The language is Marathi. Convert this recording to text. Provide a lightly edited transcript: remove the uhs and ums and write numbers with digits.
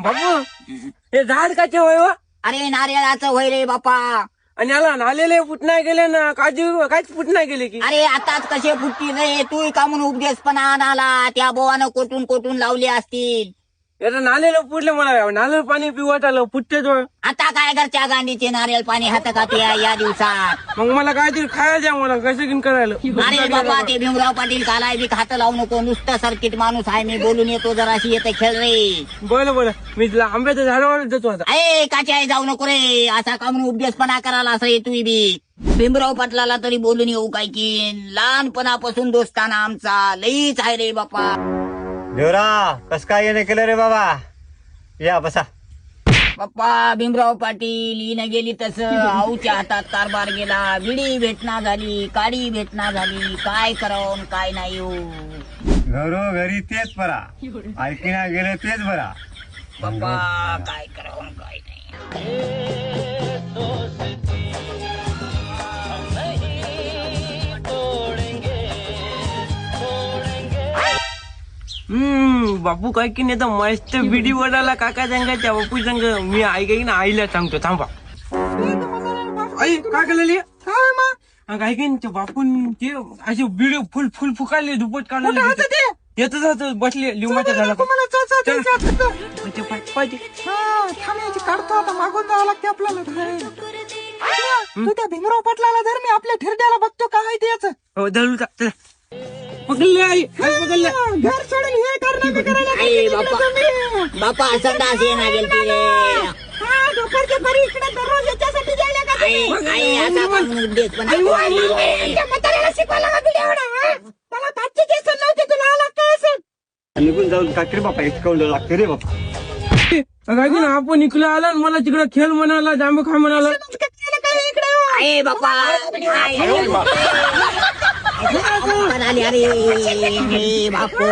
बाबू हे झाड काचे होय व? अरे नारळाचं होय रे बापा. आणि याला नालेले फुट नाही गेले ना काजू काहीच फुट नाही गेले की. अरे आताच कसे फुटतील रे, तू का म्हणून उपदेशपणा आणाला, त्या बोवानं कोटून कोटून लावले असतील. याला नालेलं फुटले मला नालेलं पाणी पिवट आलं फुटते तो. आता काय घरच्या गांडीचे नारळ पाणी हात का या दिवसात. मग मला काहीतरी खायला द्या मला कसं घेऊन करायला. अरे बाबा ते भीमराव पाटील कालाय बी खातं लावू नको, नुसतं सर्किट माणूस आहे, मी बोलून येतो जराशी येते खेळ रे. बोला बोला मी तुला आंब्याच्या झाडावर जातो आता. अरे काच्या जाऊ नको रे, असा का म्हणून उपदेशपणा करायला असं ये तू बी. भीमराव पाटलाला तरी बोलून येऊ काय की, लहानपणापासून दोस्ताना आमचा लईच आहे रे बापा. देवरा कस काय येणे केलं रे बाबा, या बसा. पप्पा भीमराव पाटील हिनं गेली तसं आऊच्या हातात कारभार गेला, बिडी भेटना झाली, काडी भेटना झाली, काय करावं काय नाही हो. घरोघरी तेच बरा, ऐकिना गेले तेच बरा. पप्पा काय करावं काय नाही. बापू काय की नाही तर मस्त बिडी वडाला काका सांगायच्या बापू सांग मी ऐकाय ना आईला सांगतो थांबा. आई काय केलेली काय की ते बापून ते असे बिडी फुल फुल फुकायले दुपट काढले येतच होत बसले लिंबाच्या झाला. काढतो आता मागून जावं लागते आपल्याला. तू त्या भीमराव पाटलाला धर, मी आपल्या ठिरड्याला बघतो काय ते याचं. हो धरू पकडले आई पकडले. घर सोडून हे करणं करायला आई बापा बापा संडास ये ना गेलती रे. दुपारच्या परी इकडे दररोज याच्यासाठी जायला का तुम्ही? आई आता का म्हणून उपदेशपणा त्या म्हाताऱ्याला शिकवायला का तुला एवढं? मला ताटचे केस नव्हते, तुला आला काय असेल? निघून जाऊन काय रे बापा, इतकं लागते रे बापा. काय की ना आपण इकडे आला मला तिकडे खेळ म्हणाला जांबू खा म्हणाला. आई बापा आली अरे बापू.